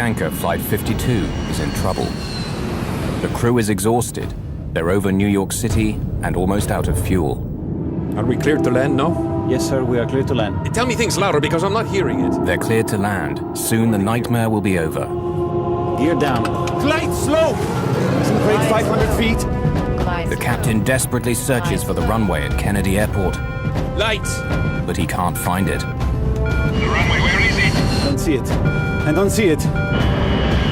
Avianca Flight 52 is in trouble. The crew is exhausted. They're over New York City and almost out of fuel. Are we cleared to land now? Yes, sir, we are clear to land. Tell me things louder because I'm not hearing it. They're cleared to land. Soon the nightmare will be over. Gear down. Glide slow! Grade 500 feet. The captain desperately searches for the runway at Kennedy Airport, Lights! but he can't find it. The runway, where is it? Don't see it. I don't see it.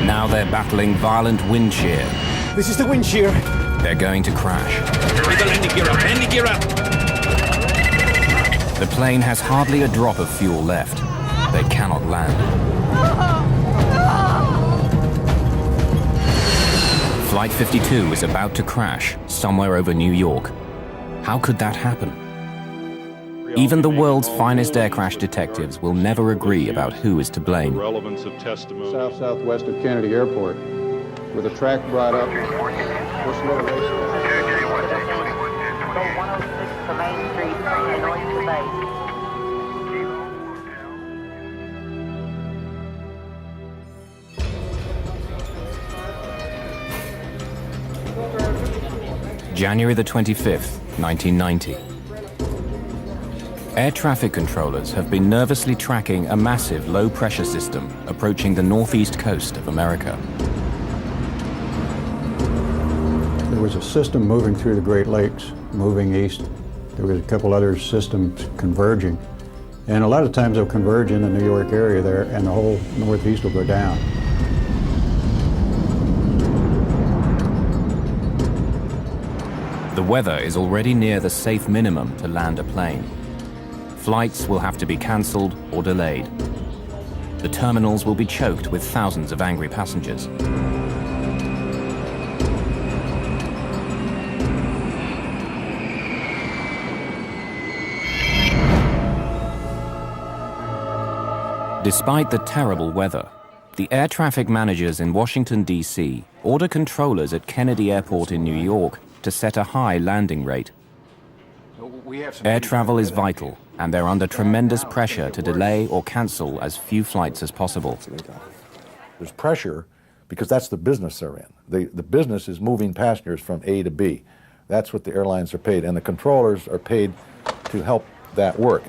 Now they're battling violent wind shear. This is the wind shear. They're going to crash. Hurry the landing gear up! Landing gear up! The plane has hardly a drop of fuel left. They cannot land. Flight 52 is about to crash somewhere over New York. How could that happen? Even the world's finest air crash detectives will never agree about who is to blame. Relevance of testimony. Southwest of Kennedy Airport, with a track brought up. Go 106 to Main Street, Illinois to Bay. January the 25th, 1990. Air traffic controllers have been nervously tracking a massive low-pressure system approaching the northeast coast of America. There was a system moving through the Great Lakes, moving east. There was a couple other systems converging. And a lot of times they'll converge in the New York area there, and the whole northeast will go down. The weather is already near the safe minimum to land a plane. Flights will have to be cancelled or delayed. The terminals will be choked with thousands of angry passengers. Despite the terrible weather, the air traffic managers in Washington, D.C. order controllers at Kennedy Airport in New York to set a high landing rate. Air travel is vital, and they're under tremendous pressure to delay or cancel as few flights as possible. There's pressure because that's the business they're in. The business is moving passengers from A to B. That's what the airlines are paid, and the controllers are paid to help that work.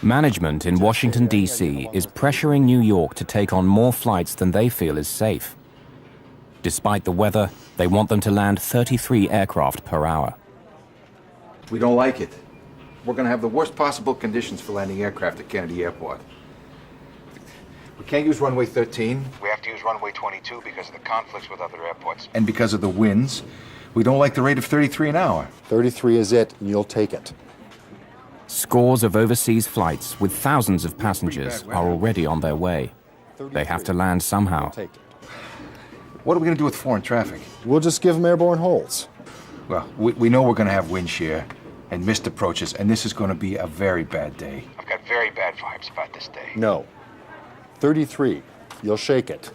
Management in Washington, D.C. is pressuring New York to take on more flights than they feel is safe. Despite the weather, they want them to land 33 aircraft per hour. We don't like it. We're going to have the worst possible conditions for landing aircraft at Kennedy Airport. We can't use runway 13. We have to use runway 22 because of the conflicts with other airports. And because of the winds, we don't like the rate of 33 an hour. 33 is it, and you'll take it. Scores of overseas flights with thousands of passengers are already on their way. They have to land somehow. What are we going to do with foreign traffic? We'll just give them airborne holes. Well, we know we're going to have wind shear and missed approaches, and this is going to be a very bad day. I've got very bad vibes about this day. No. 33. You'll shake it.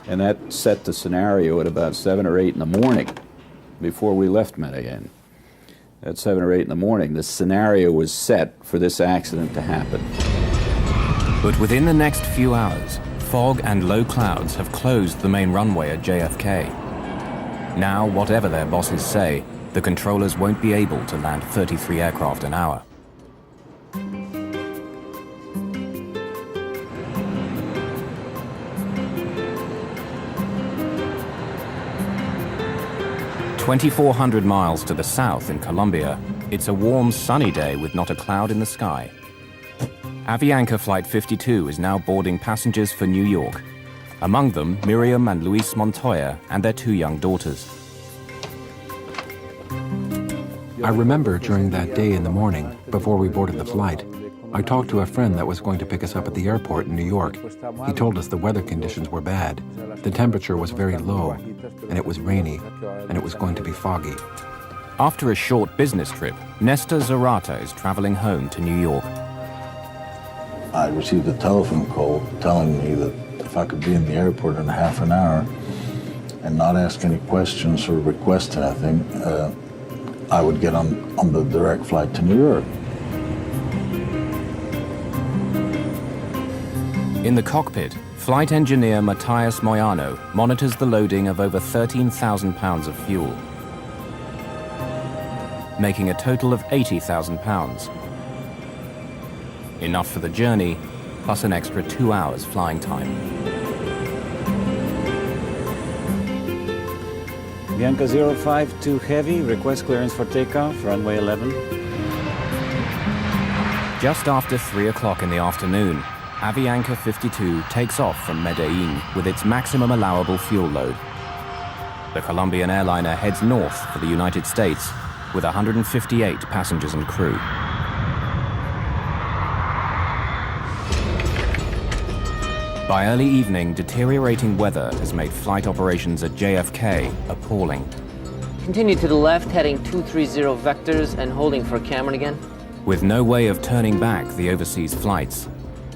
And that set the scenario at about 7 or 8 in the morning before we left Medellin. At 7 or 8 in the morning, the scenario was set for this accident to happen. But within the next few hours, fog and low clouds have closed the main runway at JFK. Now, whatever their bosses say, the controllers won't be able to land 33 aircraft an hour. "2,400 miles to the south in Colombia, it's a warm, sunny day with not a cloud in the sky. Avianca Flight 52 is now boarding passengers for New York. Among them, Miriam and Luis Montoya and their 2 young daughters. I remember during that day in the morning, before we boarded the flight, I talked to a friend that was going to pick us up at the airport in New York. He told us the weather conditions were bad. The temperature was very low, and it was rainy, and it was going to be foggy. After a short business trip, Nestor Zarata is traveling home to New York. I received a telephone call telling me that if I could be in the airport in half an hour and not ask any questions or request anything, I would get on the direct flight to New York. In the cockpit, Flight engineer Matthias Moyano monitors the loading of over 13,000 pounds of fuel, making a total of 80,000 pounds. Enough for the journey, plus an extra 2 hours flying time. Avianca 052 Heavy, request clearance for takeoff, runway 11. Just after 3 o'clock in the afternoon, Avianca 52 takes off from Medellin with its maximum allowable fuel load. The Colombian airliner heads north for the United States with 158 passengers and crew. By early evening, deteriorating weather has made flight operations at JFK appalling. Continue to the left, heading 230 vectors and holding for Cameron again. With no way of turning back the overseas flights,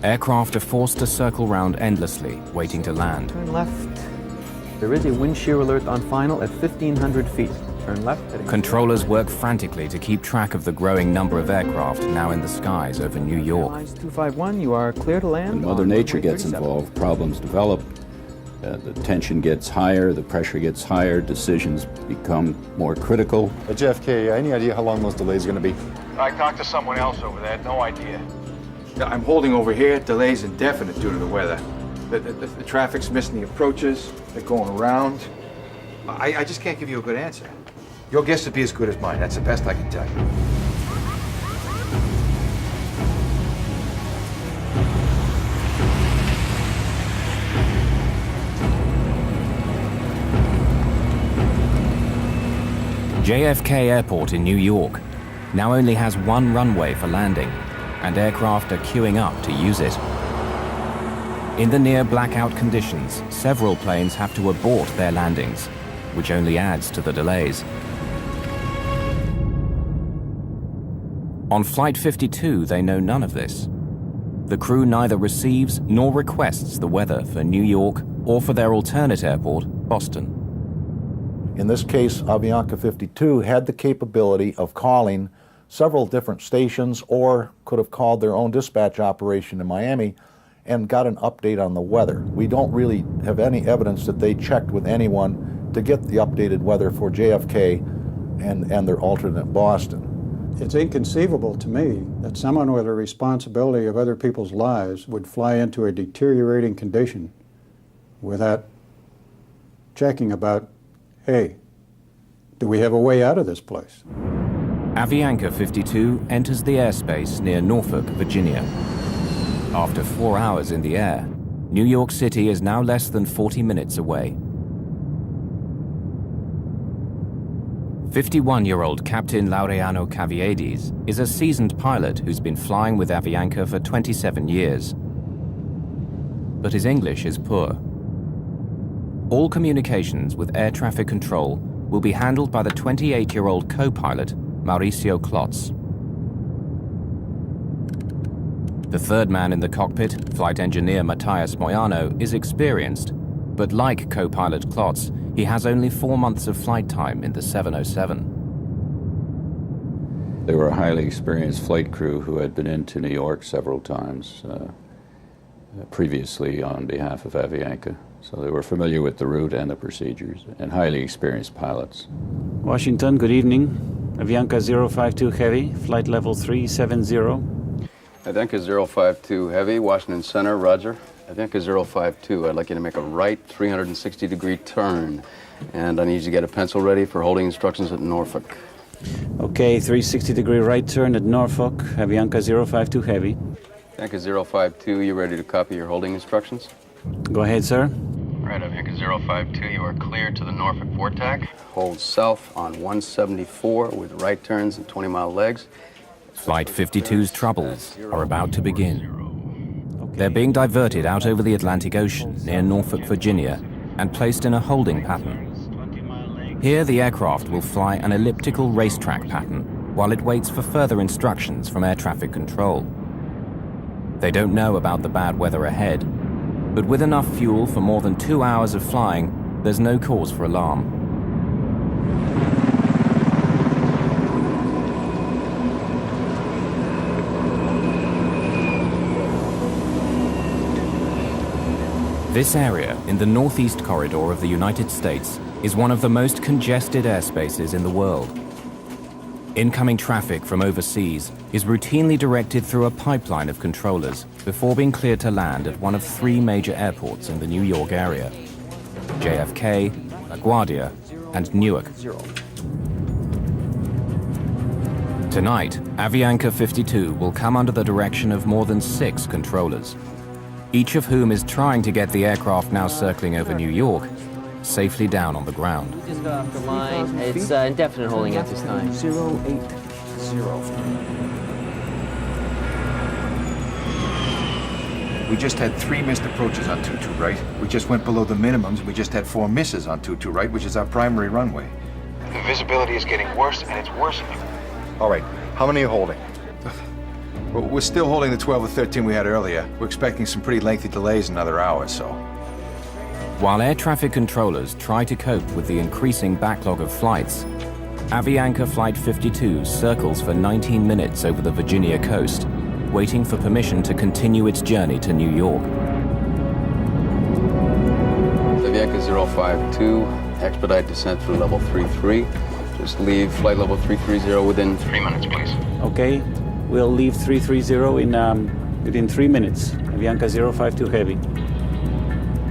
aircraft are forced to circle round endlessly, waiting to land. Turn left. There is a wind shear alert on final at 1,500 feet. Turn left. Controllers work frantically to keep track of the growing number of aircraft now in the skies over New York. 251, you are clear to land. When Mother Nature gets involved, problems develop. The tension gets higher, the pressure gets higher, decisions become more critical. At JFK, any idea how long those delays are going to be? I talked to someone else over there, no idea. I'm holding over here. Delay's indefinite due to the weather. The traffic's missing the approaches. They're going around. I just can't give you a good answer. Your guess would be as good as mine. That's the best I can tell you. JFK Airport in New York now only has one runway for landing, and aircraft are queuing up to use it. In the near blackout conditions, several planes have to abort their landings, which only adds to the delays. On Flight 52, they know none of this. The crew neither receives nor requests the weather for New York or for their alternate airport, Boston. In this case, Avianca 52 had the capability of calling several different stations or could have called their own dispatch operation in Miami and got an update on the weather. We don't really have any evidence that they checked with anyone to get the updated weather for JFK and their alternate Boston. It's inconceivable to me that someone with a responsibility of other people's lives would fly into a deteriorating condition without checking about, hey, do we have a way out of this place? Avianca 52 enters the airspace near Norfolk, Virginia. After 4 hours in the air, New York City is now less than 40 minutes away. 51-year-old Captain Laureano Caviedes is a seasoned pilot who's been flying with Avianca for 27 years. But his English is poor. All communications with air traffic control will be handled by the 28-year-old co-pilot, Mauricio Klotz. The third man in the cockpit, flight engineer Matthias Moyano, is experienced, but like co-pilot Klotz, he has only 4 months of flight time in the 707. They were a highly experienced flight crew who had been into New York several times previously on behalf of Avianca. So they were familiar with the route and the procedures, and highly experienced pilots. Washington, good evening. Avianca 052 Heavy, flight level 370. Avianca 052 Heavy, Washington Center, roger. Avianca 052, I'd like you to make a right 360-degree turn. And I need you to get a pencil ready for holding instructions at Norfolk. Okay, 360-degree right turn at Norfolk, Avianca 052 Heavy. Avianca 052, you ready to copy your holding instructions? Go ahead, sir. All right, Avianca 052, you are clear to the Norfolk VORTAC. Hold south on 174 with right turns and 20-mile legs. Flight 52's troubles are about to begin. They're being diverted out over the Atlantic Ocean near Norfolk, Virginia, and placed in a holding pattern. Here, the aircraft will fly an elliptical racetrack pattern while it waits for further instructions from air traffic control. They don't know about the bad weather ahead, but with enough fuel for more than 2 hours of flying, there's no cause for alarm. This area in the northeast corridor of the United States is one of the most congested airspaces in the world. Incoming traffic from overseas is routinely directed through a pipeline of controllers before being cleared to land at one of 3 major airports in the New York area: JFK, LaGuardia, and Newark. Tonight, Avianca 52 will come under the direction of more than 6 controllers, each of whom is trying to get the aircraft now circling over New York safely down on the ground. We just got off the line. It's indefinite holding at this time. 080. We just had 3 missed approaches on 22 right. We just went below the minimums. We just had 4 misses on 22 right, which is our primary runway. The visibility is getting worse, and it's worsening. All right, how many are you holding? Well, we're still holding the 12 or 13 we had earlier. We're expecting some pretty lengthy delays in another hour or so. While air traffic controllers try to cope with the increasing backlog of flights, Avianca Flight 52 circles for 19 minutes over the Virginia coast, waiting for permission to continue its journey to New York. Avianca 052, expedite descent through level 33. Just leave flight level 330 within 3 minutes, please. Okay, we'll leave 330 within 3 minutes. Avianca 052 Heavy.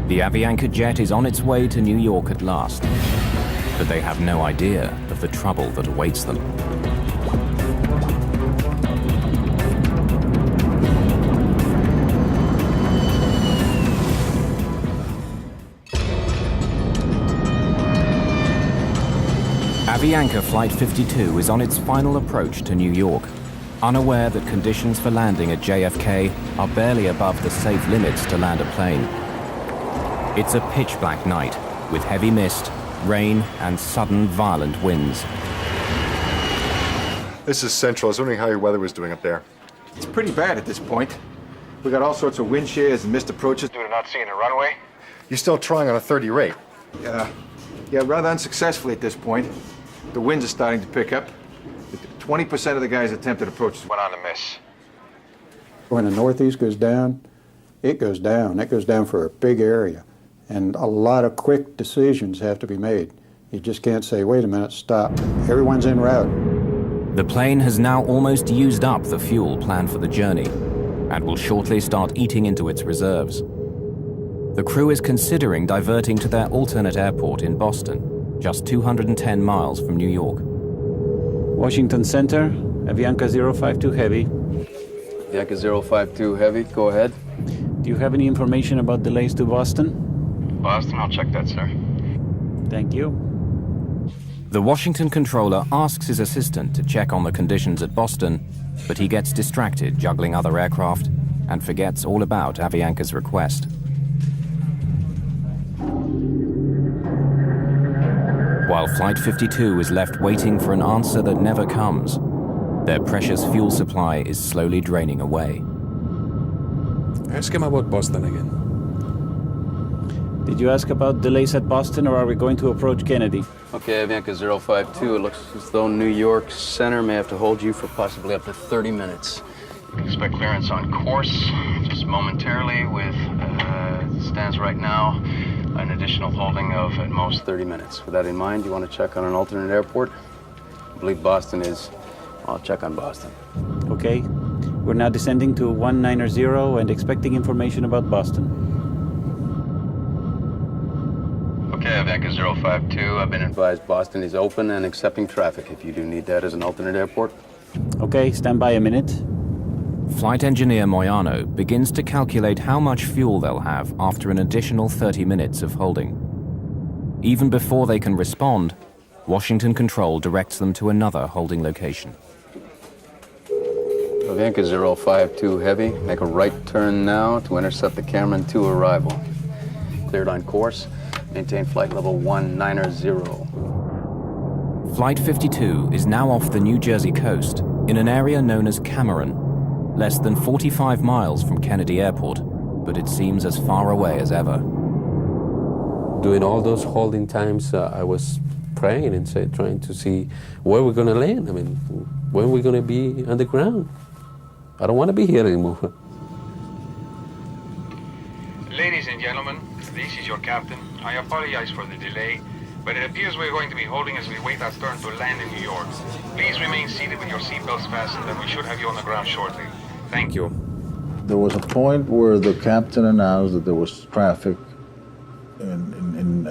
The Avianca jet is on its way to New York at last, but they have no idea of the trouble that awaits them. Avianca Flight 52 is on its final approach to New York, unaware that conditions for landing at JFK are barely above the safe limits to land a plane. It's a pitch-black night, with heavy mist, rain, and sudden violent winds. This is Central. I was wondering how your weather was doing up there. It's pretty bad at this point. We got all sorts of wind shears and missed approaches. Due to not seeing the runway? You're still trying on a 30 rate. Yeah, rather unsuccessfully at this point. The winds are starting to pick up. 20% of the guys attempted approaches went on to miss. When the northeast goes down, it goes down. It goes down for a big area. And a lot of quick decisions have to be made. You just can't say, wait a minute, stop. Everyone's en route. The plane has now almost used up the fuel planned for the journey and will shortly start eating into its reserves. The crew is considering diverting to their alternate airport in Boston, just 210 miles from New York. Washington Center, Avianca 052 Heavy. Avianca 052 Heavy, go ahead. Do you have any information about delays to Boston? Boston, I'll check that, sir. Thank you. The Washington controller asks his assistant to check on the conditions at Boston, but he gets distracted juggling other aircraft and forgets all about Avianca's request. While Flight 52 is left waiting for an answer that never comes, their precious fuel supply is slowly draining away. Ask him about Boston again. Did you ask about delays at Boston, or are we going to approach Kennedy? Okay, Avianca 052, it looks as though New York Center may have to hold you for possibly up to 30 minutes. You can expect clearance on course just momentarily with, stands right now, an additional holding of at most 30 minutes. With that in mind, you want to check on an alternate airport? I believe Boston is. I'll check on Boston. Okay. We're now descending to 190 and expecting information about Boston. Okay, Avianca 052, I've been advised Boston is open and accepting traffic if you do need that as an alternate airport. Okay, stand by a minute. Flight engineer Moyano begins to calculate how much fuel they'll have after an additional 30 minutes of holding. Even before they can respond, Washington Control directs them to another holding location. Avianca 052 Heavy, make a right turn now to intercept the Cameron 2 arrival. Cleared on course, maintain flight level 190. Flight 52 is now off the New Jersey coast in an area known as Cameron, less than 45 miles from Kennedy Airport, but it seems as far away as ever. During all those holding times, I was praying and trying to see where we're going to land. I mean, when we're going to be on the ground. I don't want to be here anymore. Ladies and gentlemen, is your captain. I apologize for the delay, but it appears we're going to be holding as we wait our turn to land in New York. Please remain seated with your seatbelts fastened, and we should have you on the ground shortly. Thank you. There was a point where the captain announced that there was traffic in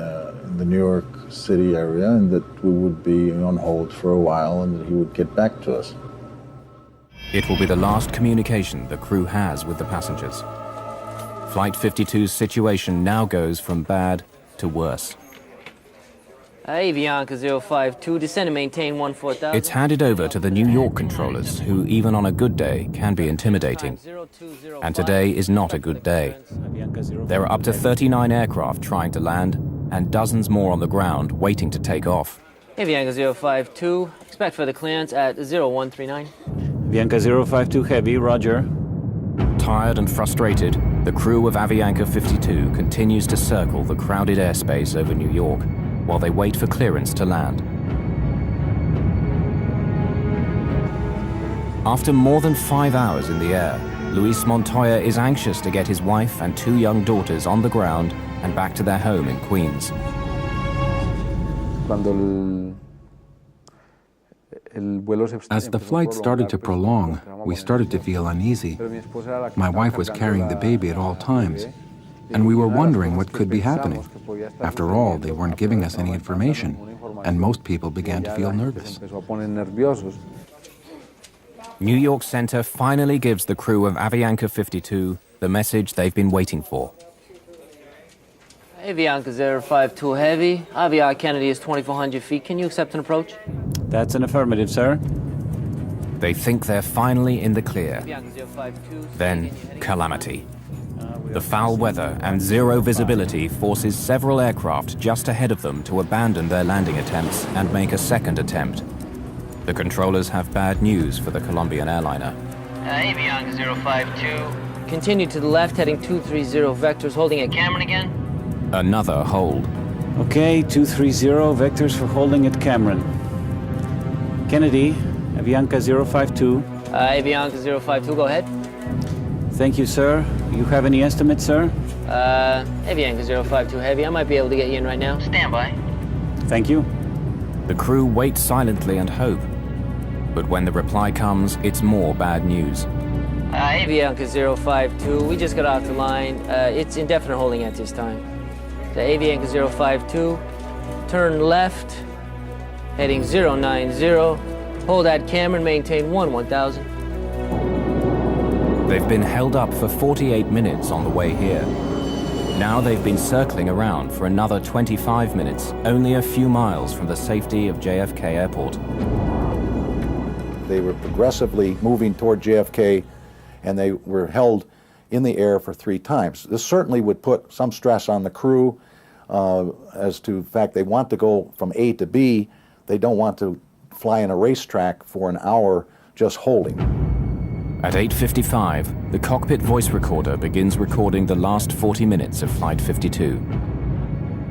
the New York City area and that we would be on hold for a while and that he would get back to us. It will be the last communication the crew has with the passengers. Flight 52's situation now goes from bad to worse. Avianca 052, descend and maintain 14,000. It's handed over to the New York controllers, who even on a good day can be intimidating. And today is not a good day. There are up to 39 aircraft trying to land and dozens more on the ground waiting to take off. Avianca 052, expect further clearance at 0139. Avianca 052 Heavy, roger. Tired and frustrated, the crew of Avianca 52 continues to circle the crowded airspace over New York while they wait for clearance to land. After more than 5 hours in the air, Luis Montoya is anxious to get his wife and 2 young daughters on the ground and back to their home in Queens. As the flight started to prolong, we started to feel uneasy. My wife was carrying the baby at all times, and we were wondering what could be happening. After all, they weren't giving us any information, and most people began to feel nervous. New York Center finally gives the crew of Avianca 52 the message they've been waiting for. Avianca 052 Heavy, Avianca Kennedy is 2,400 feet. Can you accept an approach? That's an affirmative, sir. They think they're finally in the clear. Avianca 052. Then, calamity. The foul weather and zero visibility forces several aircraft just ahead of them to abandon their landing attempts and make a second attempt. The controllers have bad news for the Colombian airliner. Avianca 052. Continue to the left, heading 230 vectors, holding at Cameron again. Another hold. Okay, 230 vectors for holding at Cameron. Kennedy, Avianca 052. Avianca 052, go ahead. Thank you, sir. You have any estimates, sir? Avianca 052 Heavy, I might be able to get you in right now. Stand by. Thank you. The crew wait silently and hope. But when the reply comes, it's more bad news. Avianca 052, we just got off the line. It's indefinite holding at this time. The Avianca 052, turn left, heading 090. Hold at Cameron, maintain 1000. They've been held up for 48 minutes on the way here. Now they've been circling around for another 25 minutes, only a few miles from the safety of JFK Airport. They were progressively moving toward JFK, and they were held in the air for 3 times. This certainly would put some stress on the crew as to the fact they want to go from A to B. They don't want to fly in a racetrack for an hour just holding. At 8:55, the cockpit voice recorder begins recording the last 40 minutes of Flight 52.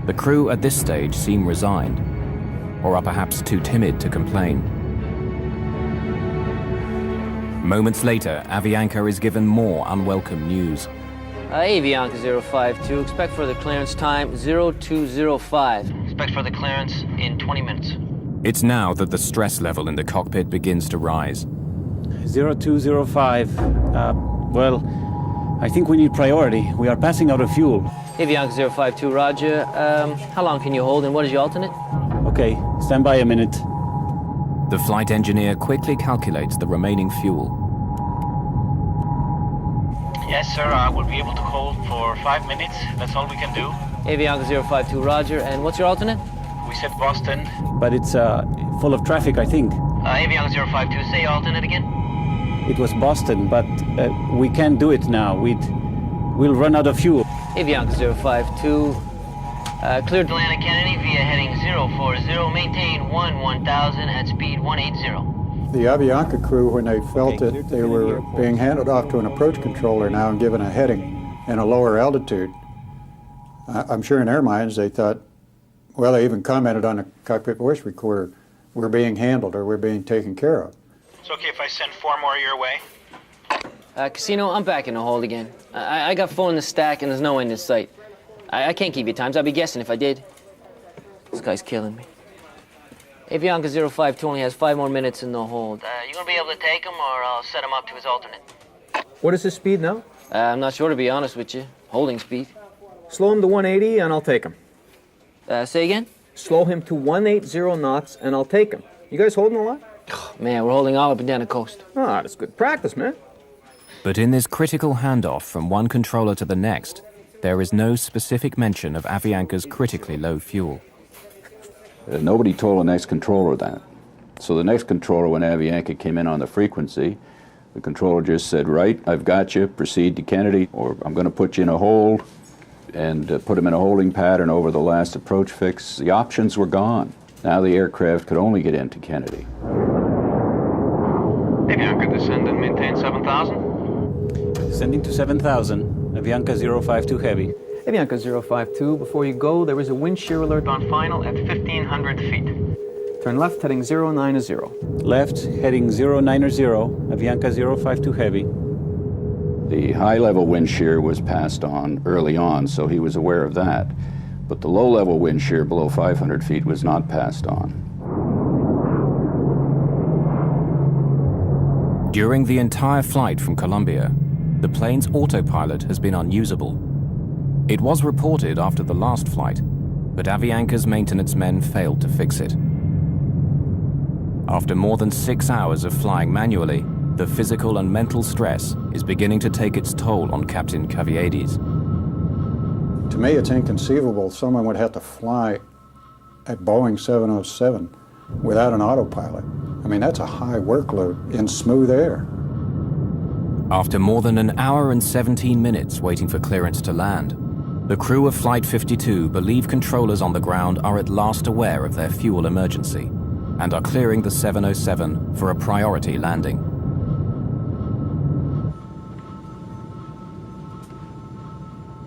The crew at this stage seem resigned, or are perhaps too timid to complain. Moments later, Avianca is given more unwelcome news. Avianca 052, expect further clearance time 0205. Expect further clearance in 20 minutes. It's now that the stress level in the cockpit begins to rise. 0205. Well, I think we need priority. We are passing out of fuel. Avianca 052, roger. How long can you hold and what is your alternate? Okay, stand by a minute. The flight engineer quickly calculates the remaining fuel. Yes, sir, I will be able to hold for 5 minutes. That's all we can do. Avianca 052, roger. And what's your alternate? We said Boston. But it's full of traffic, I think. Avianca 052, say your alternate again. It was Boston, but we can't do it now. We'll run out of fuel. Avianca 052, cleared Atlanta Kennedy via heading 040, maintain 1000 at speed 180. The Avianca crew, when they felt that they were being handed off to an approach controller now and given a heading and a lower altitude, I'm sure in their minds they thought, well, they even commented on the cockpit voice recorder, we're being handled or we're being taken care of. It's okay if I send 4 more your way? Casino, I'm back in the hold again. I got phone in the stack and there's no end in sight. I can't keep your times. I'd be guessing if I did. This guy's killing me. Avianca 052 only has 5 more minutes in the hold. You gonna be able to take him, or I'll set him up to his alternate? What is his speed now? I'm not sure, to be honest with you. Holding speed. Slow him to 180 and I'll take him. Say again? Slow him to 180 knots and I'll take him. You guys holding a lot? Man, we're holding all up and down the coast. Ah, that's good practice, man. But in this critical handoff from one controller to the next, there is no specific mention of Avianca's critically low fuel. Nobody told the next controller that. So the next controller, when Avianca came in on the frequency, the controller just said, right, I've got you, proceed to Kennedy, or I'm going to put you in a hold, and put him in a holding pattern over the last approach fix. The options were gone. Now the aircraft could only get into Kennedy. Avianca, descend and maintain 7,000. Descending to 7,000, Avianca 052 Heavy. Avianca 052, before you go, there is a wind shear alert On final at 1,500 feet. Turn left, heading 090. Left, heading 090, Avianca 052 Heavy. The high-level wind shear was passed on early on, so he was aware of that. But the low-level wind shear below 500 feet was not passed on. During the entire flight from Colombia, the plane's autopilot has been unusable. It was reported after the last flight, but Avianca's maintenance men failed to fix it. After more than 6 hours of flying manually, the physical and mental stress is beginning to take its toll on Captain Caviedes. To me, it's inconceivable someone would have to fly at Boeing 707 without an autopilot. I mean, that's a high workload in smooth air. After more than an hour and 17 minutes waiting for clearance to land, the crew of Flight 52 believe controllers on the ground are at last aware of their fuel emergency and are clearing the 707 for a priority landing.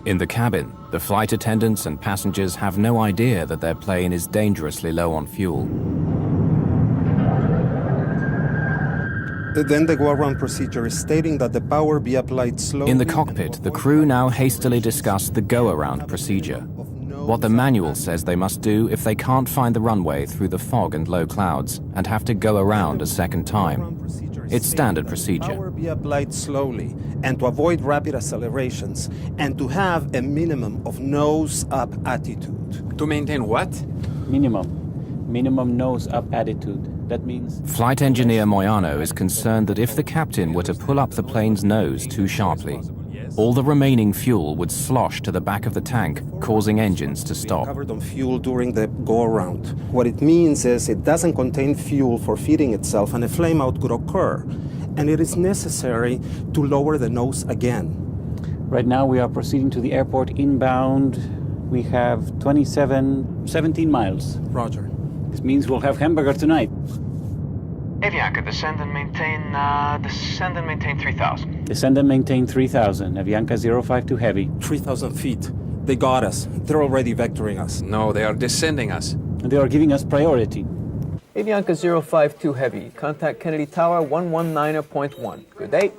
In the cabin, the flight attendants and passengers have no idea that their plane is dangerously low on fuel. Then the go-around procedure is stating that the power be applied slowly. In the cockpit, the crew now hastily discuss the go-around procedure, what the manual says they must do if they can't find the runway through the fog and low clouds and have to go around a second time. It's standard procedure. Power be applied slowly and to avoid rapid accelerations and to have a minimum of nose-up attitude. To maintain what? Minimum nose-up attitude. That means... Flight engineer Moyano is concerned that if the captain were to pull up the plane's nose too sharply, all the remaining fuel would slosh to the back of the tank, causing engines to stop. Covered on fuel during the go-around. What it means is it doesn't contain fuel for feeding itself and a flameout could occur. And it is necessary to lower the nose again. Right now we are proceeding to the airport inbound. We have 17 miles. Roger. This means we'll have hamburger tonight. Avianca, descend and maintain 3,000. Descend and maintain 3,000. Avianca 052 Heavy. 3,000 feet. They got us. They're already vectoring us. No, they are descending us. And they are giving us priority. Avianca 052 Heavy, contact Kennedy Tower 119.1. Good day.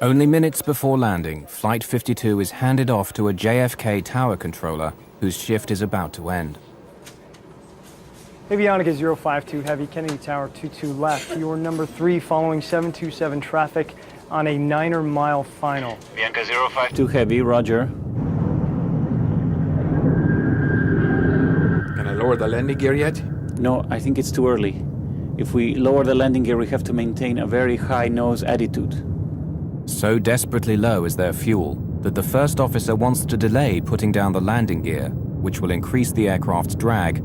Only minutes before landing, Flight 52 is handed off to a JFK tower controller whose shift is about to end. Avianca 052 Heavy, Kennedy Tower 22 left. You are number 3 following 727 traffic on a 9-mile final. Avianca 052 Heavy, roger. Can I lower the landing gear yet? No, I think it's too early. If we lower the landing gear, we have to maintain a very high nose attitude. So desperately low is their fuel that the first officer wants to delay putting down the landing gear, which will increase the aircraft's drag,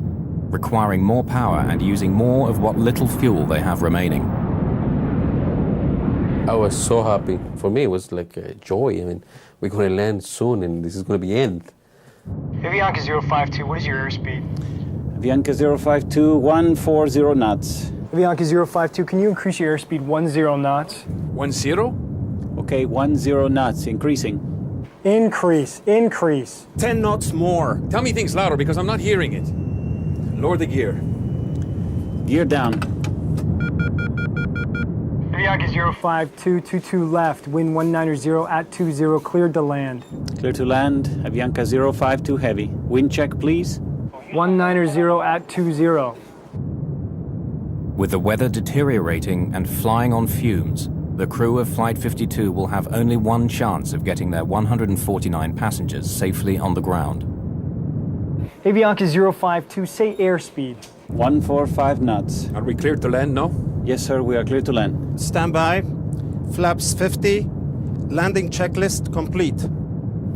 requiring more power and using more of what little fuel they have remaining. I was so happy. For me, it was like a joy. I mean, we're going to land soon, and this is going to be end. Avianca 052, what is your airspeed? Avianca 052, 140 knots. Avianca 052, can you increase your airspeed 10 knots? 10? Okay, 10 knots, increasing. Increase. 10 knots more. Tell me things louder because I'm not hearing it. Lower the gear. Gear down. Avianca 052, 22 left, wind 190 at 20, cleared to land. Clear to land, Avianca 052 Heavy. Wind check, please. 190 at 20. With the weather deteriorating and flying on fumes, the crew of Flight 52 will have only one chance of getting their 149 passengers safely on the ground. Avianca 052, say airspeed. 145 knots. Are we cleared to land, no? Yes, sir, we are clear to land. Stand by. Flaps 50. Landing checklist complete.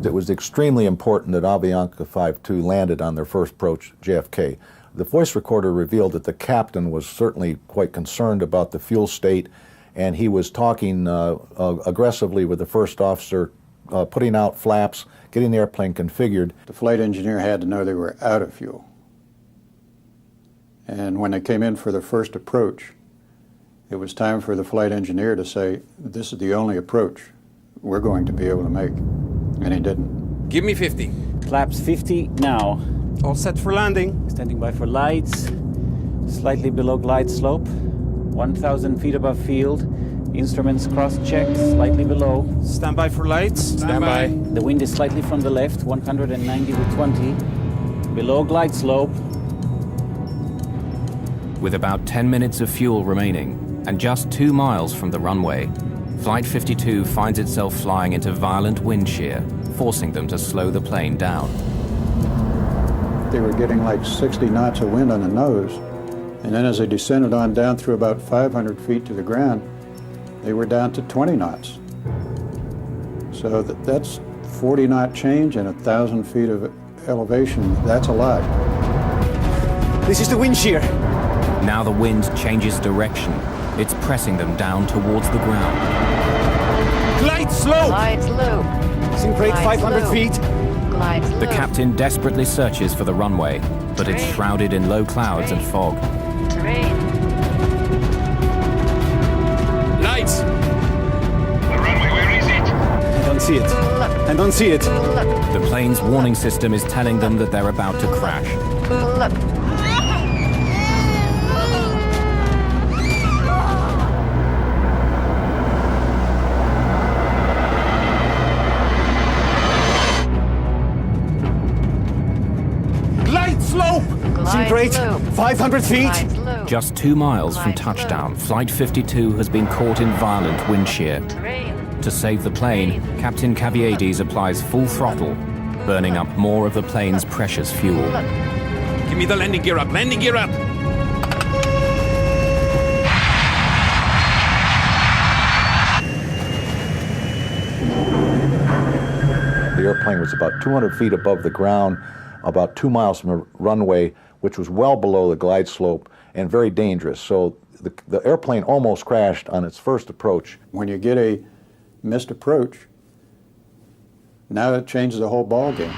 It was extremely important that Avianca 52 landed on their first approach JFK. The voice recorder revealed that the captain was certainly quite concerned about the fuel state, and he was talking aggressively with the first officer, putting out flaps, getting the airplane configured. The flight engineer had to know they were out of fuel. And when they came in for their first approach, it was time for the flight engineer to say, this is the only approach we're going to be able to make. And he didn't. Give me 50. Flaps 50 now. All set for landing. Standing by for lights. Slightly below glide slope. 1,000 feet above field. Instruments cross-checked, slightly below. Stand by for lights. Stand by. The wind is slightly from the left, 190 with 20. Below glide slope. With about 10 minutes of fuel remaining, and just 2 miles from the runway, Flight 52 finds itself flying into violent wind shear, forcing them to slow the plane down. They were getting like 60 knots of wind on the nose. And then as they descended on down through about 500 feet to the ground, they were down to 20 knots. So that's 40 knot change and 1,000 feet of elevation. That's a lot. This is the wind shear. Now the wind changes direction. It's pressing them down towards the ground. Glide slope. Glide slope. Sink rate Glide 500 slope. feet. Glide slope. The captain desperately searches for the runway, but it's shrouded in low clouds and fog. Terrain. Lights! The runway, where is it? I don't see it. I don't see it. The plane's warning system is telling them that they're about to crash. Pull up. Glide slope. Sink rate 500 feet. Glide slope. Just 2 miles from touchdown, Flight 52 has been caught in violent wind shear. Terrain. To save the plane, Captain Caviedes applies full throttle, burning up more of the plane's precious fuel. Give me the landing gear up! Landing gear up! The airplane was about 200 feet above the ground, about 2 miles from the runway, which was well below the glide slope and very dangerous. So the airplane almost crashed on its first approach. When you get a missed approach, now it changes the whole ball game.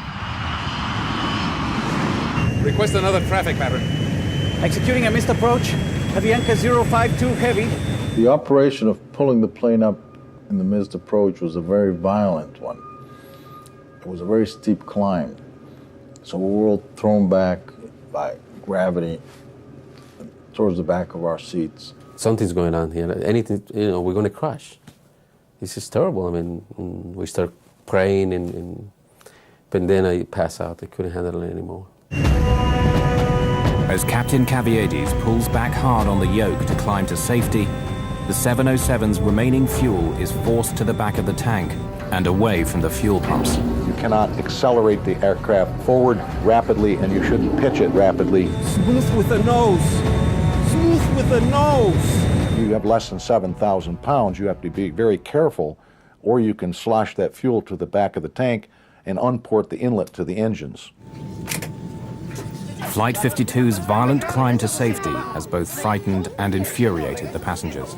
Request another traffic pattern. Executing a missed approach. Avianca 052 Heavy. The operation of pulling the plane up in the missed approach was a very violent one. It was a very steep climb. So we were all thrown back by gravity towards the back of our seats. Something's going on here. Anything, we're going to crash. This is terrible. I mean, we start praying, but then I pass out. I couldn't handle it anymore. As Captain Caviedes pulls back hard on the yoke to climb to safety, the 707's remaining fuel is forced to the back of the tank and away from the fuel pumps. You cannot accelerate the aircraft forward rapidly, and you shouldn't pitch it rapidly. Smooth with the nose. Smooth with the nose. You have less than 7,000 pounds. You have to be very careful, or you can slosh that fuel to the back of the tank and unport the inlet to the engines. Flight 52's violent climb to safety has both frightened and infuriated the passengers.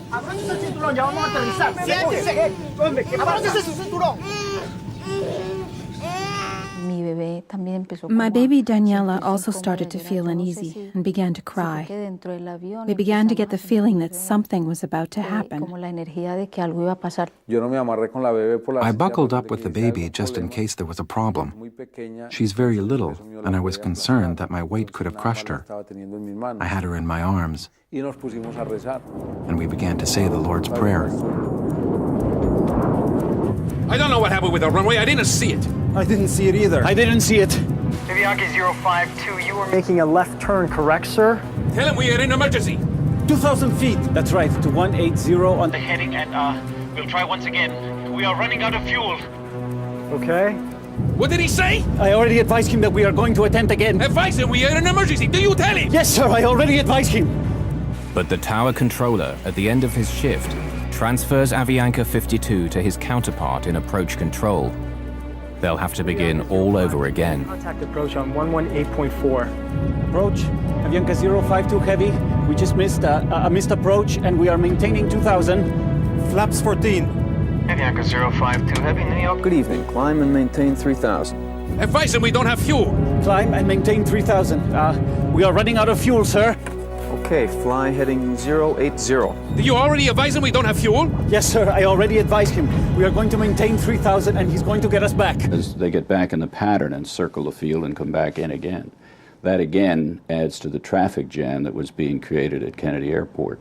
Mi My baby Daniela also started to feel uneasy and began to cry. We began to get the feeling that something was about to happen. I buckled up with the baby just in case there was a problem. She's very little, and I was concerned that my weight could have crushed her. I had her in my arms, and we began to say the Lord's Prayer. I don't know what happened with the runway. I didn't see it. I didn't see it either. I didn't see it. Avianca 052, you were Making a left turn, correct, sir? Tell him we are in emergency. 2,000 feet. That's right, to 180 on the heading, and we'll try once again. We are running out of fuel. Okay. What did he say? I already advised him that we are going to attempt again. Advise him we are in an emergency. Do you tell him? Yes, sir, I already advised him. But the tower controller, at the end of his shift, transfers Avianca 52 to his counterpart in approach control. They'll have to begin all over again. Contact approach on 118.4. Approach, Avianca 052 heavy. We just missed a missed approach and we are maintaining 2,000. Flaps 14. Avianca 052 heavy, New York. Good evening. Climb and maintain 3,000. Advise him we don't have fuel. Climb and maintain 3,000. We are running out of fuel, sir. Okay, fly heading 080. Did you already advise him we don't have fuel? Yes, sir, I already advised him. We are going to maintain 3,000 and he's going to get us back. As they get back in the pattern and circle the field and come back in again. That again adds to the traffic jam that was being created at Kennedy Airport.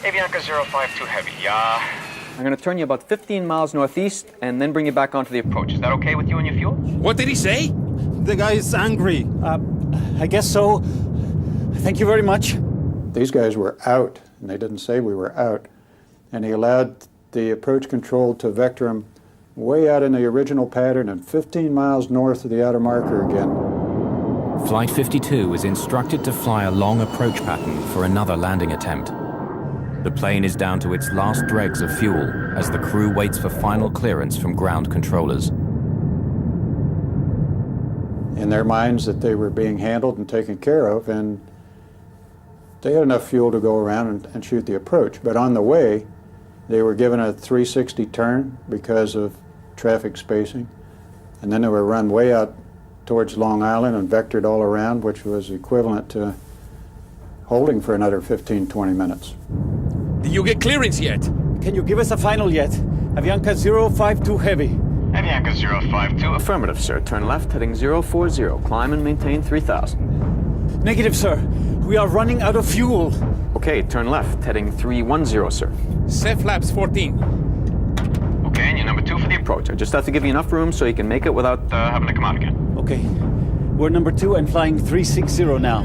Avianca 052 heavy, I'm going to turn you about 15 miles northeast and then bring you back onto the approach. Is that okay with you and your fuel? What did he say? The guy is angry. I guess so. Thank you very much. These guys were out, and they didn't say we were out. And he allowed the approach control to vector them way out in the original pattern and 15 miles north of the outer marker again. Flight 52 was instructed to fly a long approach pattern for another landing attempt. The plane is down to its last dregs of fuel as the crew waits for final clearance from ground controllers. In their minds that they were being handled and taken care of, and they had enough fuel to go around and shoot the approach. But on the way, they were given a 360 turn because of traffic spacing. And then they were run way out towards Long Island and vectored all around, which was equivalent to holding for another 15, 20 minutes. Did you get clearance yet? Can you give us a final yet? Avianca 052 heavy. Avianca 052. Affirmative, sir. Turn left, heading 040. Climb and maintain 3,000. Negative, sir. We are running out of fuel. Okay, turn left, heading 310, sir. Set flaps 14. Okay, and you're number 2 for the Approach. I just have to give you enough room so you can make it without having to come out again. Okay. We're number 2 and flying 360 now.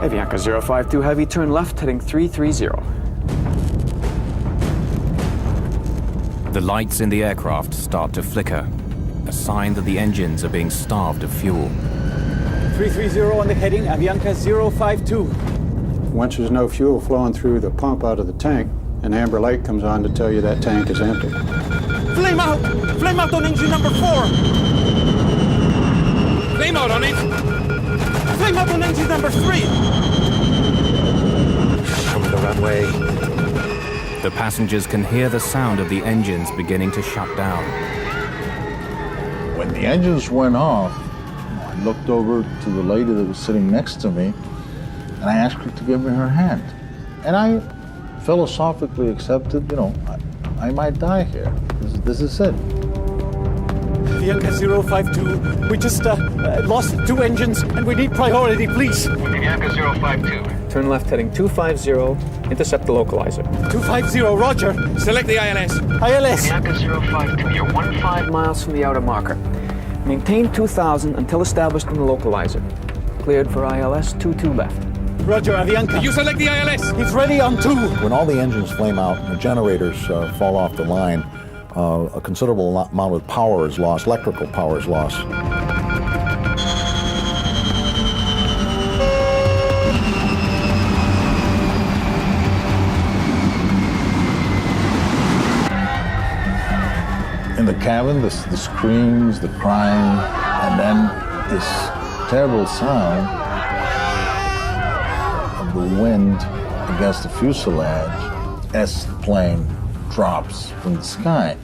Avianca 052 heavy, turn left, heading 330. The lights in the aircraft start to flicker, a sign that the engines are being starved of fuel. 330 on the heading, Avianca 052. Once there's no fuel flowing through the pump out of the tank, an amber light comes on to tell you that tank is empty. Flame out! Flame out on engine number 4! Flame out on it! Flame out on engine number 3! Over the runway. The passengers can hear the sound of the engines beginning to shut down. When the engines went off, I looked over to the lady that was sitting next to me, and I asked her to give me her hand. And I philosophically accepted, I might die here. This is it. Avianca 052, we just lost 2 engines, and we need priority, please. Avianca 052. Turn left, heading 250. Intercept the localizer. 250, roger. Select the ILS. ILS. Avianca 052, you're 15 miles from the outer marker. Maintain 2,000 until established in the localizer. Cleared for ILS 22 left. Roger, Avianca. Did you select the ILS? It's ready on 2. When all the engines flame out and the generators fall off the line, a considerable amount of power is lost, electrical power is lost. In the cabin, the screams, the crying, and then this terrible sound of the wind against the fuselage as the plane drops from the sky.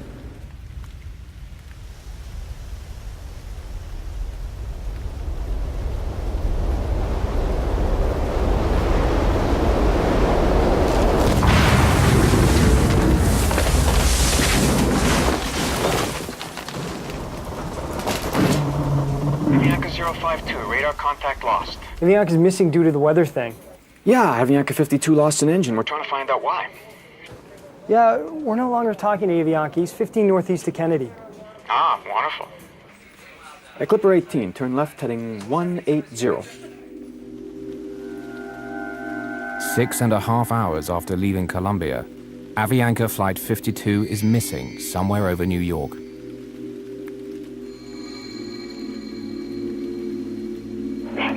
052, radar contact lost. Avianca's missing due to the weather thing. Yeah, Avianca 52 lost an engine. We're trying to find out why. Yeah, we're no longer talking to Avianca. He's 15 northeast of Kennedy. Ah, wonderful. At Clipper 18, turn left heading 180. 6.5 hours after leaving Colombia, Avianca Flight 52 is missing somewhere over New York.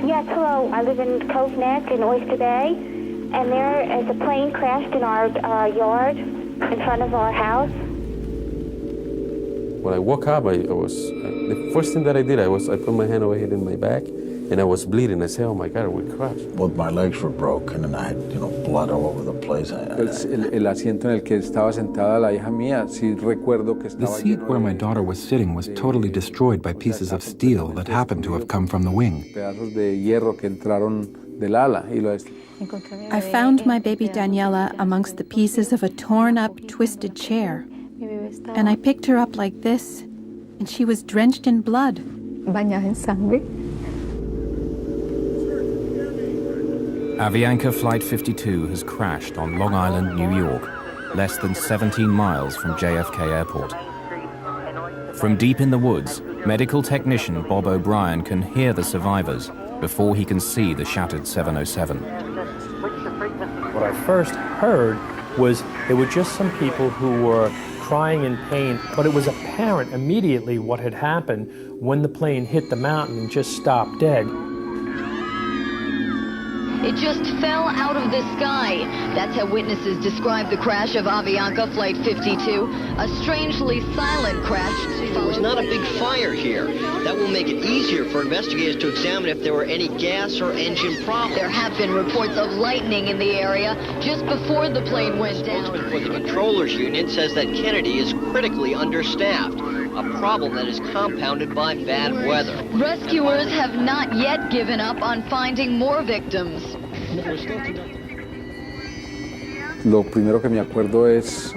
Yes, hello. I live in Cove Neck in Oyster Bay, and there is a plane crashed in our yard in front of our house. When I woke up, the first thing that I did, I put my hand over here in my back, and I was bleeding. I said, "Oh my God, we crashed." Both my legs were broken, and I had, blood all over the place. El asiento en el que estaba sentada la hija mía, sí recuerdo que estaba. The seat where my daughter was sitting was totally destroyed by pieces of steel that happened to have come from the wing. Pedazos de hierro que entraron del ala y lo. I found my baby Daniela amongst the pieces of a torn-up, twisted chair. And I picked her up like this, and she was drenched in blood. Bañada en sangre. Avianca Flight 52 has crashed on Long Island, New York, less than 17 miles from JFK Airport. From deep in the woods, medical technician Bob O'Brien can hear the survivors before he can see the shattered 707. What I first heard was there were just some people who were crying in pain, but it was apparent immediately what had happened when the plane hit the mountain and just stopped dead. It just fell out of the sky. That's how witnesses describe the crash of Avianca Flight 52. A strangely silent crash. There was not a big fire here. That will make it easier for investigators to examine if there were any gas or engine problems. There have been reports of lightning in the area just before the plane went down. The spokesman for the controllers union says that Kennedy is critically understaffed, a problem that is compounded by bad weather. Rescuers have not yet given up on finding more victims. Lo primero que me acuerdo es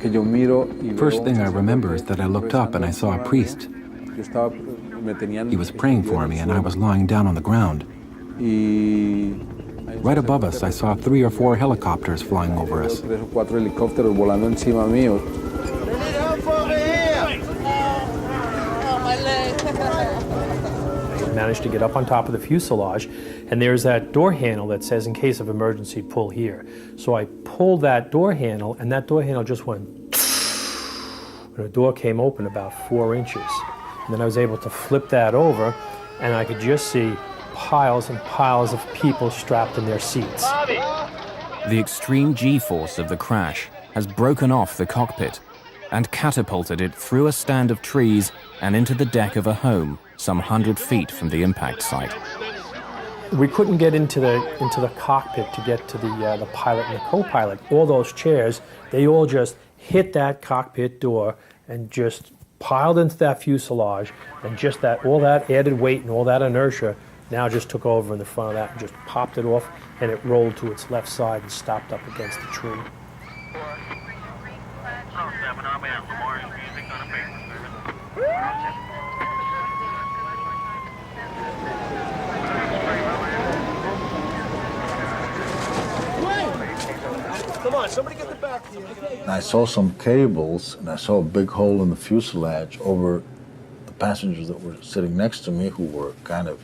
que yo miro y First thing I remember is that I looked up and I saw a priest. He was praying for me and I was lying down on the ground. Right above us, I saw 3 or 4 helicopters flying over us. 3 o 4 helicópteros volando encima mío. Managed to get up on top of the fuselage, and there's that door handle that says in case of emergency pull here. So I pulled that door handle, and that door handle just went and the door came open about 4 inches. And then I was able to flip that over, and I could just see piles and piles of people strapped in their seats. The extreme G-force of the crash has broken off the cockpit and catapulted it through a stand of trees and into the deck of a home some 100 feet from the impact site. We couldn't get into the cockpit to get to the pilot and the co-pilot. All those chairs, they all just hit that cockpit door and just piled into that fuselage, and just all that added weight and all that inertia now just took over in the front of that and just popped it off, and it rolled to its left side and stopped up against the tree. Come on, somebody get the back here. And I saw some cables, and I saw a big hole in the fuselage over the passengers that were sitting next to me who were kind of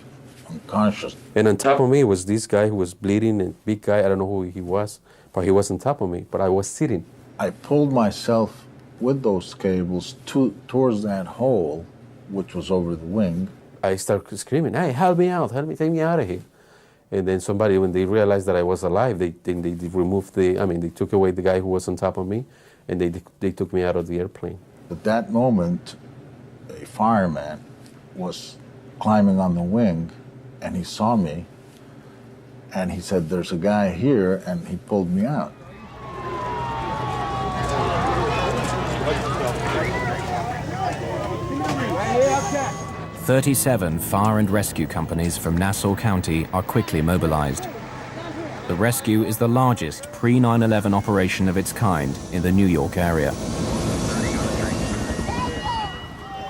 unconscious. And on top of me was this guy who was bleeding, a big guy, I don't know who he was, but he was on top of me, but I was sitting. I pulled myself with those cables towards that hole, which was over the wing. I started screaming, "Hey, help me out, help me, take me out of here." And then somebody, when they realized that I was alive, they removed they took away the guy who was on top of me, and they took me out of the airplane. At that moment, a fireman was climbing on the wing, and he saw me, and he said, "There's a guy here," and he pulled me out. 37 fire and rescue companies from Nassau County are quickly mobilized. The rescue is the largest pre-9/11 operation of its kind in the New York area.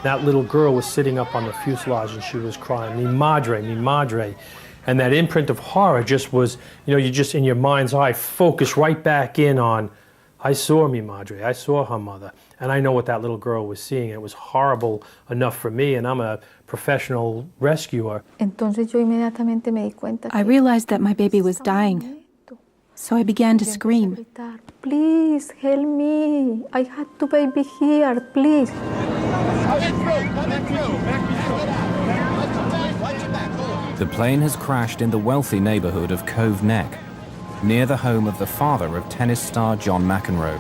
That little girl was sitting up on the fuselage and she was crying, mi madre, mi madre. And that imprint of horror just was, you know, you just in your mind's eye focus right back in on, I saw mi madre, I saw her mother. And I know what that little girl was seeing. It was horrible enough for me, and I'm a professional rescuer. I realized that my baby was dying, so I began to scream. Please help me. I had the baby here, please. The plane has crashed in the wealthy neighborhood of Cove Neck, near the home of the father of tennis star John McEnroe.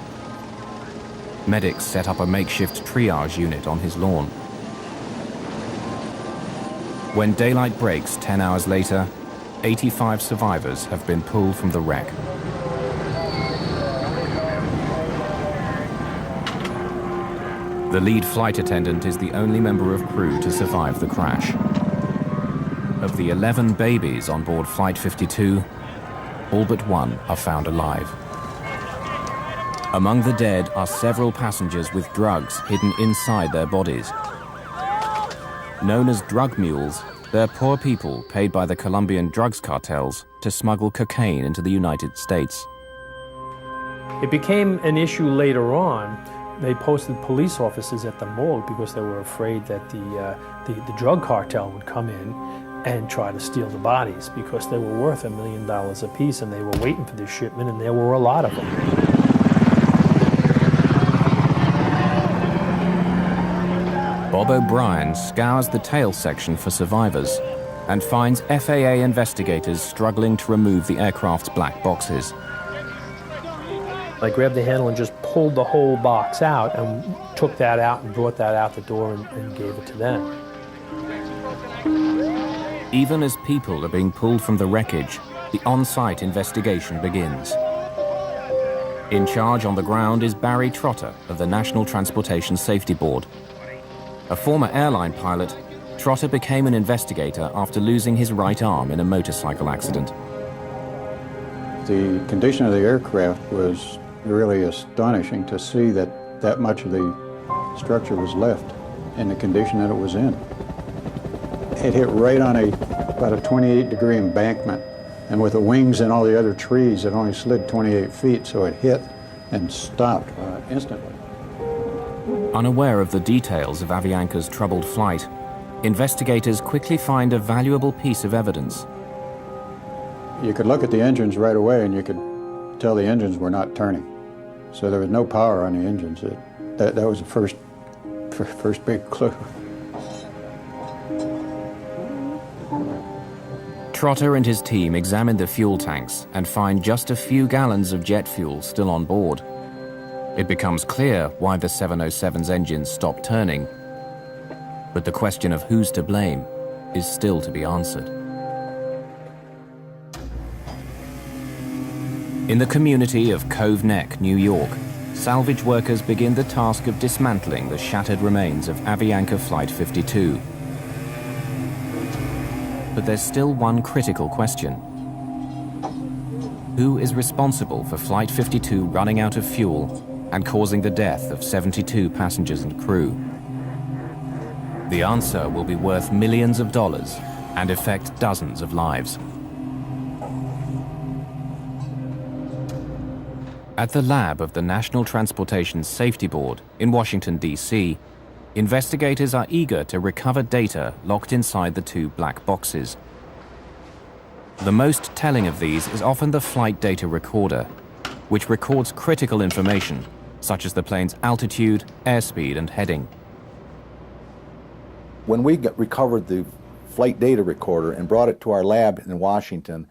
Medics set up a makeshift triage unit on his lawn. When daylight breaks 10 hours later, 85 survivors have been pulled from the wreck. The lead flight attendant is the only member of crew to survive the crash. Of the 11 babies on board Flight 52, all but one are found alive. Among the dead are several passengers with drugs hidden inside their bodies. Known as drug mules, they're poor people paid by the Colombian drugs cartels to smuggle cocaine into the United States. It became an issue later on. They posted police officers at the morgue because they were afraid that the drug cartel would come in and try to steal the bodies because they were worth $1 million a piece, and they were waiting for this shipment, and there were a lot of them. Bob O'Brien scours the tail section for survivors and finds FAA investigators struggling to remove the aircraft's black boxes. I grabbed the handle and just pulled the whole box out and took that out and brought that out the door and gave it to them. Even as people are being pulled from the wreckage, the on-site investigation begins. In charge on the ground is Barry Trotter of the National Transportation Safety Board. A former airline pilot, Trotter became an investigator after losing his right arm in a motorcycle accident. The condition of the aircraft was really astonishing to see that that much of the structure was left in the condition that it was in. It hit right on about a 28-degree embankment, and with the wings and all the other trees, it only slid 28 feet, so it hit and stopped instantly. Unaware of the details of Avianca's troubled flight, investigators quickly find a valuable piece of evidence. You could look at the engines right away and you could tell the engines were not turning. So there was no power on the engines. That was the first big clue. Trotter and his team examine the fuel tanks and find just a few gallons of jet fuel still on board. It becomes clear why the 707's engines stopped turning, but the question of who's to blame is still to be answered. In the community of Cove Neck, New York, salvage workers begin the task of dismantling the shattered remains of Avianca Flight 52. But there's still one critical question. Who is responsible for Flight 52 running out of fuel and causing the death of 72 passengers and crew? The answer will be worth millions of dollars and affect dozens of lives. At the lab of the National Transportation Safety Board in Washington, D.C., investigators are eager to recover data locked inside the two black boxes. The most telling of these is often the flight data recorder, which records critical information, such as the plane's altitude, airspeed, and heading. When we recovered the flight data recorder and brought it to our lab in Washington,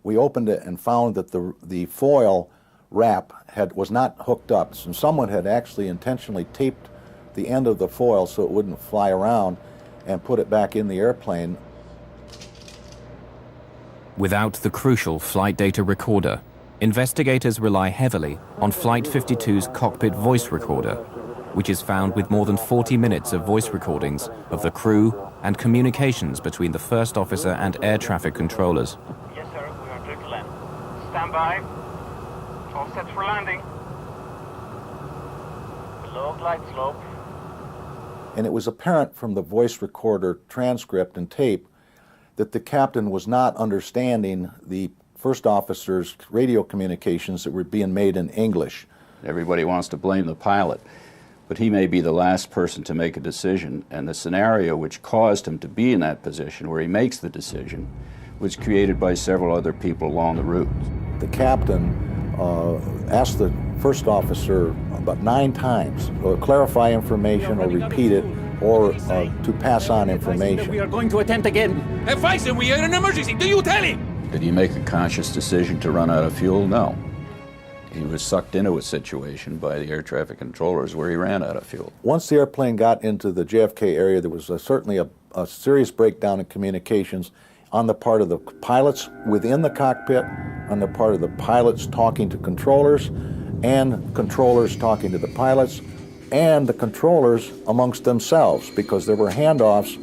we opened it and found that the foil wrap was not hooked up. So someone had actually intentionally taped the end of the foil so it wouldn't fly around and put it back in the airplane. Without the crucial flight data recorder, investigators rely heavily on Flight 52's cockpit voice recorder, which is found with more than 40 minutes of voice recordings of the crew and communications between the first officer and air traffic controllers. Yes, sir. We are clear to land. Stand by. All set for landing. Below glide slope. And it was apparent from the voice recorder transcript and tape that the captain was not understanding the first officer's radio communications that were being made in English. Everybody wants to blame the pilot, but he may be the last person to make a decision, and the scenario which caused him to be in that position where he makes the decision was created by several other people along the route. The captain asked the first officer about 9 times to clarify information or repeat it or to pass on information. We are going to attempt again. Herr Weissen, we are in an emergency. Do you tell him? Did he make a conscious decision to run out of fuel? No. He was sucked into a situation by the air traffic controllers where he ran out of fuel. Once the airplane got into the JFK area, there was certainly a serious breakdown in communications on the part of the pilots within the cockpit, on the part of the pilots talking to controllers, and controllers talking to the pilots, and the controllers amongst themselves, because there were handoffs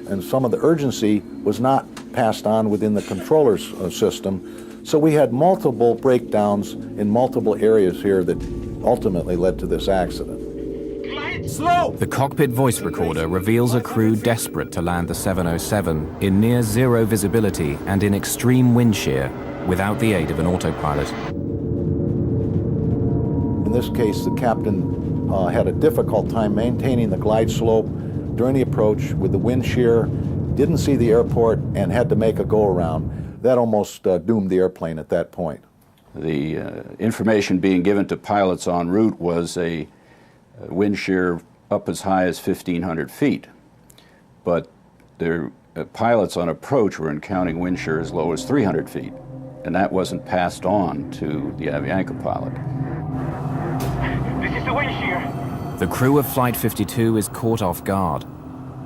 and some of the urgency was not passed on within the controllers system. So we had multiple breakdowns in multiple areas here that ultimately led to this accident. Slow! The cockpit voice recorder reveals a crew desperate to land the 707 in near zero visibility and in extreme wind shear without the aid of an autopilot. In this case, the captain had a difficult time maintaining the glide slope during the approach with the wind shear, didn't see the airport, and had to make a go-around. That almost doomed the airplane at that point. The information being given to pilots en route was a wind shear up as high as 1,500 feet. But their pilots on approach were encountering wind shear as low as 300 feet, and that wasn't passed on to the Avianca pilot. This is the wind shear. The crew of Flight 52 is caught off guard.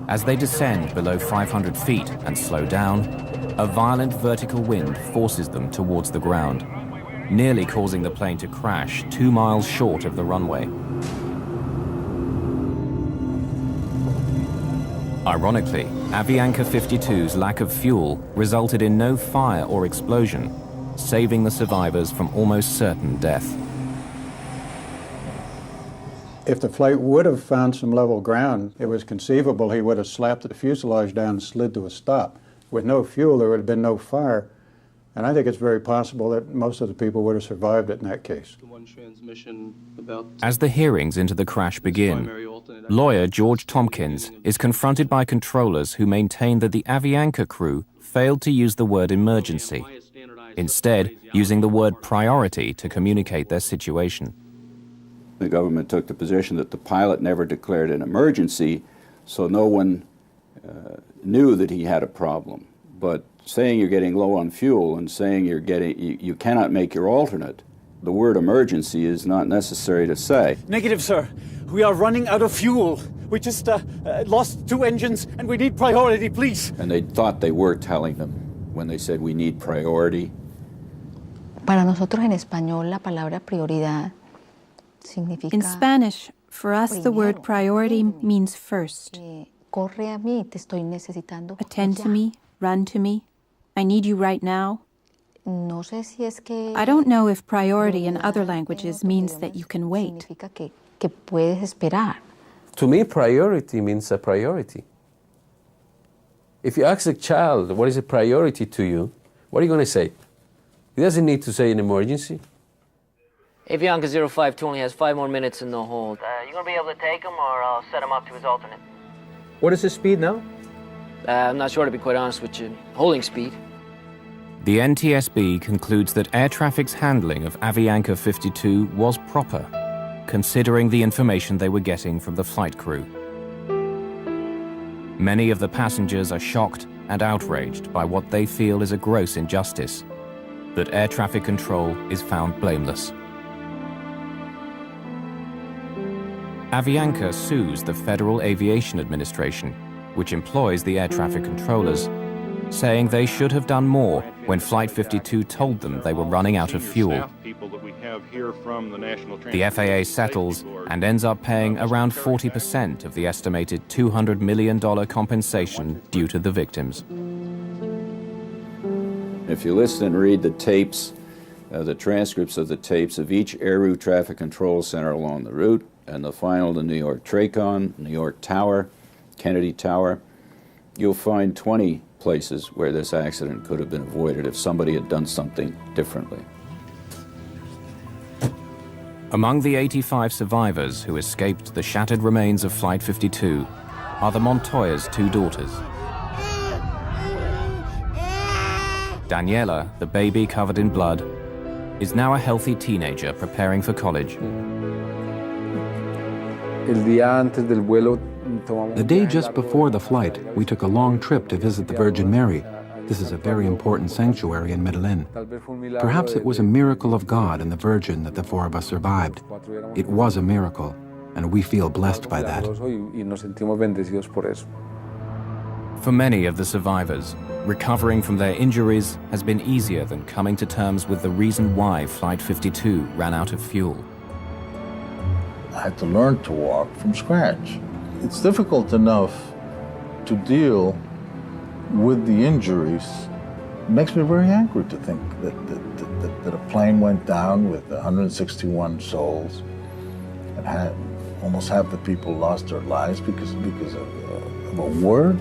As they descend below 500 feet and slow down, a violent vertical wind forces them towards the ground, nearly causing the plane to crash 2 miles short of the runway. Ironically, Avianca 52's lack of fuel resulted in no fire or explosion, saving the survivors from almost certain death. If the flight would have found some level ground, it was conceivable he would have slapped the fuselage down and slid to a stop. With no fuel, there would have been no fire. And I think it's very possible that most of the people would have survived it in that case. As the hearings into the crash begin, lawyer George Tompkins is confronted by controllers who maintain that the Avianca crew failed to use the word emergency, instead using the word priority to communicate their situation. The government took the position that the pilot never declared an emergency, so no one knew that he had a problem. But saying you're getting low on fuel and saying you cannot make your alternate, the word emergency is not necessary to say. Negative, sir. We are running out of fuel. We just lost 2 engines and we need priority, please. And they thought they were telling them when they said we need priority. Para nosotros en español la palabra prioridad significa. In Spanish, for us the word priority means first. Corre a mí, te estoy necesitando. Attend to me, run to me. I need you right now. No sé si es que I don't know if priority in other languages means that you can wait. Que puedes esperar. To me, priority means a priority. If you ask a child, what is a priority to you, what are you going to say? He doesn't need to say an emergency. Avianca 052 only has 5 more minutes in the hold. You gonna be able to take him, or I'll set him up to his alternate? What is his speed now? I'm not sure, to be quite honest with you. Holding speed. The NTSB concludes that air traffic's handling of Avianca 52 was proper, considering the information they were getting from the flight crew. Many of the passengers are shocked and outraged by what they feel is a gross injustice, that air traffic control is found blameless. Avianca sues the Federal Aviation Administration, which employs the air traffic controllers, saying they should have done more when Flight 52 told them they were running out of fuel. The FAA settles and ends up paying around 40% of the estimated $200 million compensation due to the victims. If you listen and read the tapes, the transcripts of the tapes of each air route traffic control center along the route, and the final to New York TRACON, New York Tower, Kennedy Tower, you'll find 20 places where this accident could have been avoided if somebody had done something differently. Among the 85 survivors who escaped the shattered remains of Flight 52 are the Montoya's two daughters. Daniela, the baby covered in blood, is now a healthy teenager preparing for college. The day just before the flight, we took a long trip to visit the Virgin Mary. This is a very important sanctuary in Medellin. Perhaps it was a miracle of God and the Virgin that the four of us survived. It was a miracle, and we feel blessed by that. For many of the survivors, recovering from their injuries has been easier than coming to terms with the reason why Flight 52 ran out of fuel. I had to learn to walk from scratch. It's difficult enough to deal with the injuries. It makes me very angry to think that a plane went down with 161 souls and had almost half the people lost their lives because of a word.